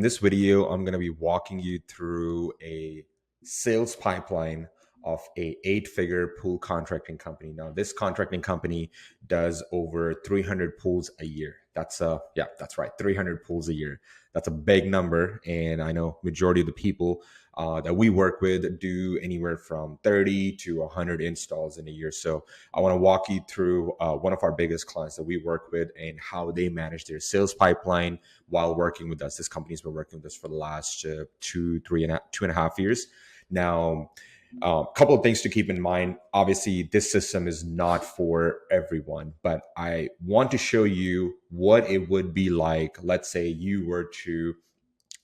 this video, I'm going to be walking you through a sales pipeline of a 8-figure pool contracting company. Now, this contracting company does over 300 pools a year. That's right, 300 pools a year. That's a big number, and I know majority of the people that we work with do anywhere from 30 to 100 installs in a year. So I want to walk you through one of our biggest clients that we work with and how they manage their sales pipeline while working with us. This company's been working with us for the last 2.5 years. Now, a couple of things to keep in mind. Obviously, this system is not for everyone, but I want to show you what it would be like. Let's say you were to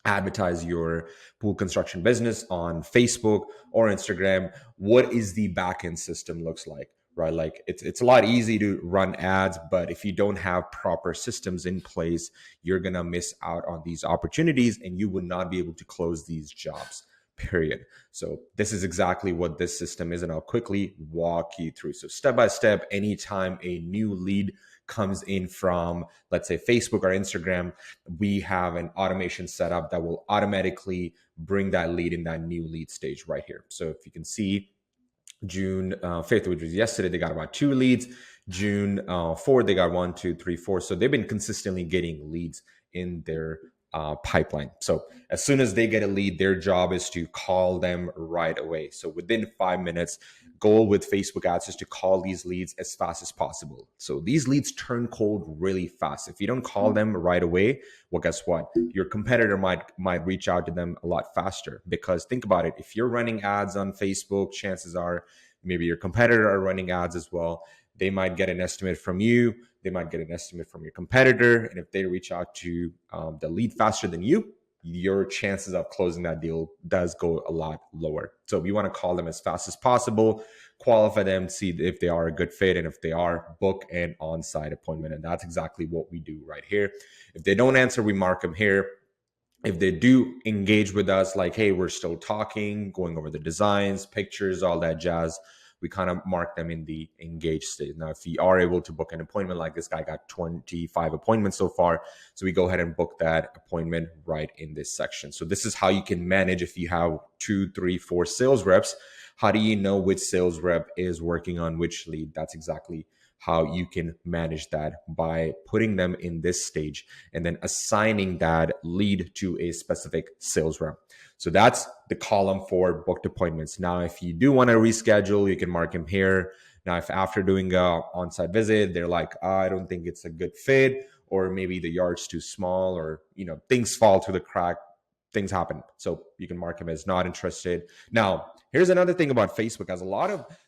advertise your pool construction business on Facebook or Instagram. What is the backend system looks like, right? Like it's a lot easy to run ads, but if you don't have proper systems in place, you're gonna miss out on these opportunities and you would not be able to close these jobs. Period. So this is exactly what this system is, and I'll quickly walk you through. So step by step, anytime a new lead comes in from, let's say, Facebook or Instagram, we have an automation set up that will automatically bring that lead in that new lead stage right here. So if you can see, June 5th, which was yesterday, they got about 2 leads. June 4th, they got 1, 2, 3, 4. So they've been consistently getting leads in their pipeline. So as soon as they get a lead, their job is to call them right away. So within 5 minutes, goal with Facebook ads is to call these leads as fast as possible. So these leads turn cold really fast. If you don't call them right away, well, guess what? Your competitor might reach out to them a lot faster, because think about it. If you're running ads on Facebook, chances are maybe your competitor are running ads as well. They might get an estimate from you. They might get an estimate from your competitor. And if they reach out to the lead faster than you, your chances of closing that deal does go a lot lower. So we want to call them as fast as possible, qualify them, see if they are a good fit. And if they are, book an on-site appointment. And that's exactly what we do right here. If they don't answer, we mark them here. If they do engage with us, like, hey, we're still talking, going over the designs, pictures, all that jazz, we kind of mark them in the engaged state. Now, if you are able to book an appointment, like this guy got 25 appointments so far, so we go ahead and book that appointment right in this section. So this is how you can manage if you have 2, 3, 4 sales reps. How do you know which sales rep is working on which lead? That's exactly how you can manage that, by putting them in this stage and then assigning that lead to a specific sales rep. So that's the column for booked appointments. Now, if you do want to reschedule, you can mark them here. Now, if after doing a on-site visit, they're like, I don't think it's a good fit, or maybe the yard's too small, or things fall through the crack, things happen. So you can mark them as not interested. Now, here's another thing about Facebook. As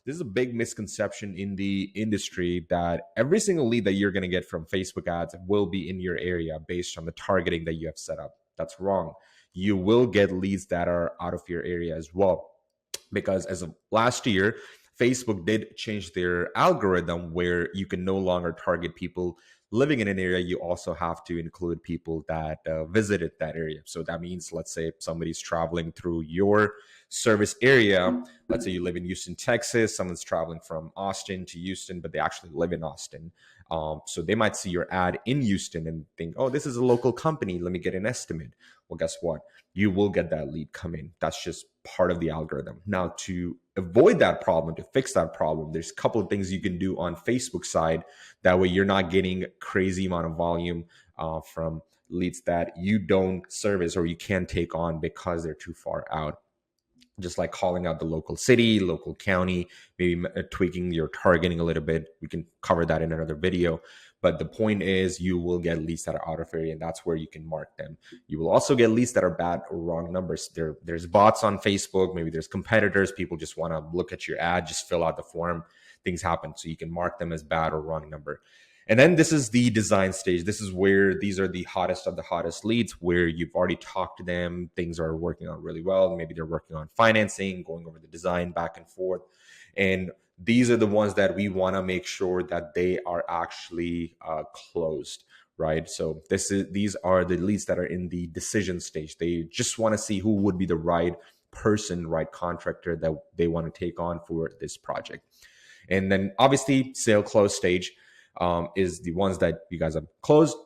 this is a big misconception in the industry, that every single lead that you're going to get from Facebook ads will be in your area based on the targeting that you have set up. That's wrong. You will get leads that are out of your area as well, because as of last year, Facebook did change their algorithm where you can no longer target people living in an area. You also have to include people that visited that area. So that means, let's say somebody's traveling through your service area. Let's say you live in Houston, Texas. Someone's traveling from Austin to Houston, but they actually live in Austin. So they might see your ad in Houston and think, oh, this is a local company. Let me get an estimate. Well, guess what? You will get that lead come in. That's just part of the algorithm. Now, to avoid that problem, to fix that problem, there's a couple of things you can do on Facebook side. That way you're not getting crazy amount of volume from leads that you don't service or you can't take on because they're too far out. Just like calling out the local city, local county, maybe tweaking your targeting a little bit. We can cover that in another video. But the point is, you will get leads that are out of area, and that's where you can mark them. You will also get leads that are bad or wrong numbers. There's bots on Facebook. Maybe there's competitors. People just want to look at your ad, just fill out the form. Things happen. So you can mark them as bad or wrong number. And then this is the design stage. This is where these are the hottest of the hottest leads, where you've already talked to them. Things are working out really well. Maybe they're working on financing, going over the design back and forth. And these are the ones that we want to make sure that they are actually closed, right? So these are the leads that are in the decision stage. They just want to see who would be the right person, right contractor that they want to take on for this project. And then obviously sale close stage is the ones that you guys have closed.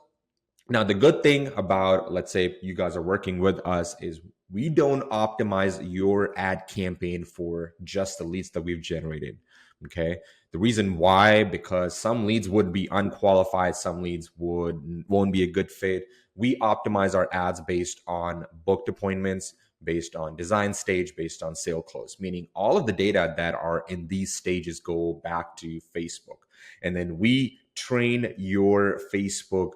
Now, the good thing about, let's say you guys are working with us, is we don't optimize your ad campaign for just the leads that we've generated. Okay. The reason why, because some leads would be unqualified, some leads won't be a good fit. We optimize our ads based on booked appointments, based on design stage, based on sale close, meaning all of the data that are in these stages go back to Facebook. And then we train your Facebook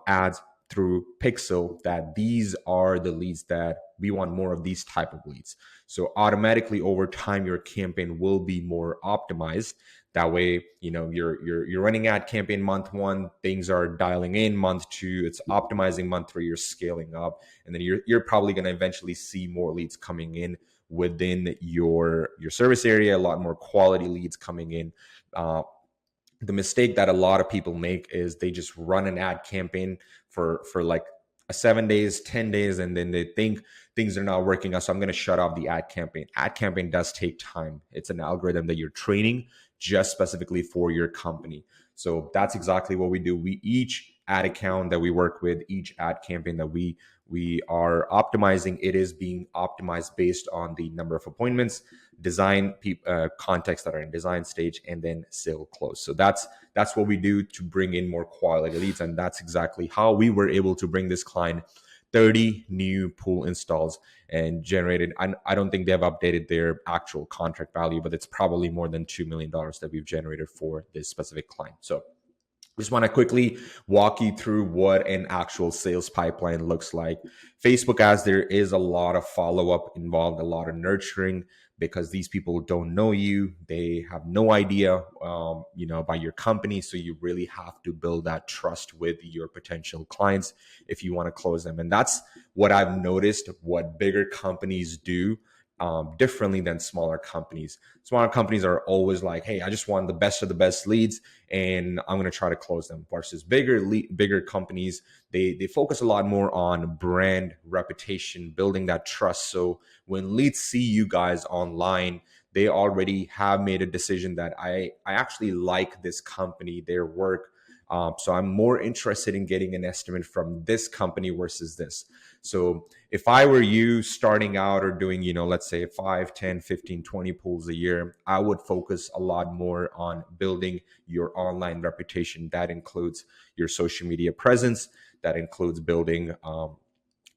ads through Pixel that these are the leads that we want, more of these type of leads. So automatically over time, your campaign will be more optimized. That way, you're running ad campaign month one, things are dialing in. Month two, it's optimizing. Month three, you're scaling up, and then you're probably going to eventually see more leads coming in within your service area, a lot more quality leads coming in. The mistake that a lot of people make is they just run an ad campaign for like a 7 days, 10 days, and then they think things are not working out, so I'm going to shut off the ad campaign. Ad campaign does take time. It's an algorithm that you're training just specifically for your company. So that's exactly what we do. We each ad account that we work with, each ad campaign that we are optimizing, it is being optimized based on the number of appointments, design contacts that are in design stage, and then sale close. So that's what we do to bring in more quality leads, and that's exactly how we were able to bring this client 30 new pool installs and generated. I don't think they have updated their actual contract value, but it's probably more than $2 million that we've generated for this specific client. So just want to quickly walk you through what an actual sales pipeline looks like. Facebook ads, there is a lot of follow-up involved, a lot of nurturing, because these people don't know you. They have no idea, about your company. So you really have to build that trust with your potential clients if you want to close them. And that's what I've noticed, what bigger companies do differently than smaller companies. Smaller companies are always like, hey, I just want the best of the best leads, and I'm going to try to close them. Versus bigger companies, they focus a lot more on brand reputation, building that trust. So when leads see you guys online, they already have made a decision that I actually like this company, their work. So I'm more interested in getting an estimate from this company versus this. So if I were you starting out or doing, let's say 5, 10, 15, 20 pools a year, I would focus a lot more on building your online reputation. That includes your social media presence. That includes building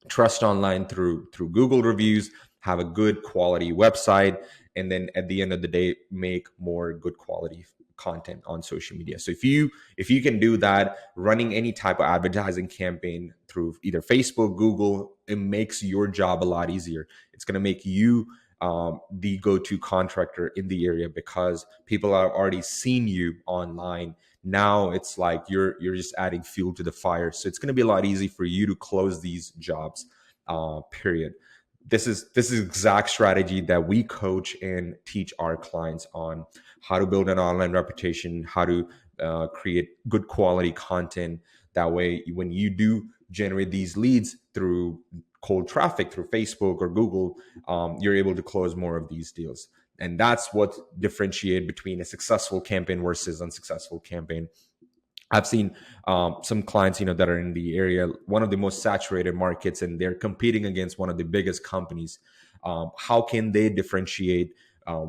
trust online through Google reviews, have a good quality website, and then at the end of the day, make more good quality content on social media. So if you can do that, running any type of advertising campaign through either Facebook, Google, it makes your job a lot easier. It's going to make you the go-to contractor in the area because people have already seen you online. Now it's like you're just adding fuel to the fire. So it's going to be a lot easier for you to close these jobs. Period. This is exact strategy that we coach and teach our clients on how to build an online reputation, how to create good quality content. That way, when you do generate these leads through cold traffic through Facebook or Google, you're able to close more of these deals. And that's what differentiates between a successful campaign versus unsuccessful campaign. I've seen some clients, that are in the area, one of the most saturated markets, and they're competing against one of the biggest companies. How can they differentiate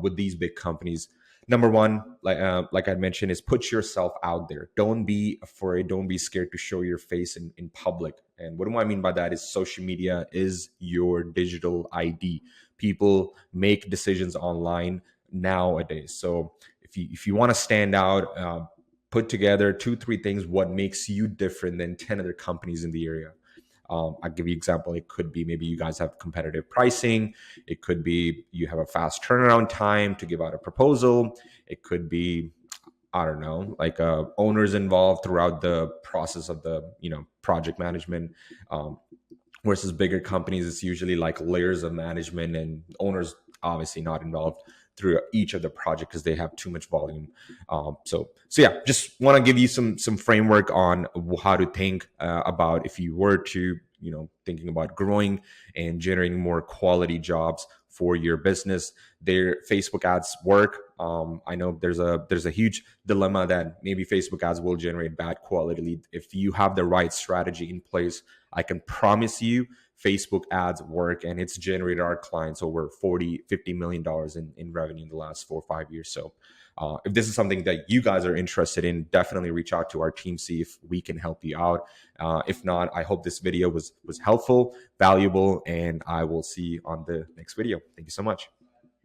with these big companies? Number one, like I mentioned, is put yourself out there. Don't be afraid. Don't be scared to show your face in public. And what do I mean by that is social media is your digital ID. People make decisions online nowadays. So if you want to stand out, put together 2-3 things what makes you different than 10 other companies in the area. I'll give you an example. It could be maybe you guys have competitive pricing. It could be you have a fast turnaround time to give out a proposal. It could be, I don't know, like owners involved throughout the process of the project management. Versus bigger companies, it's usually like layers of management and owners obviously not involved through each of the project because they have too much volume. So yeah, just want to give you some framework on how to think about if you were to thinking about growing and generating more quality jobs for your business. Their Facebook ads work. I know there's a huge dilemma that maybe Facebook ads will generate bad quality lead. If you have the right strategy in place, I can promise you Facebook ads work, and it's generated our clients over 40, $50 million in revenue in the last 4 or 5 years. So if this is something that you guys are interested in, definitely reach out to our team, see if we can help you out. If not, I hope this video was helpful, valuable, and I will see you on the next video. Thank you so much.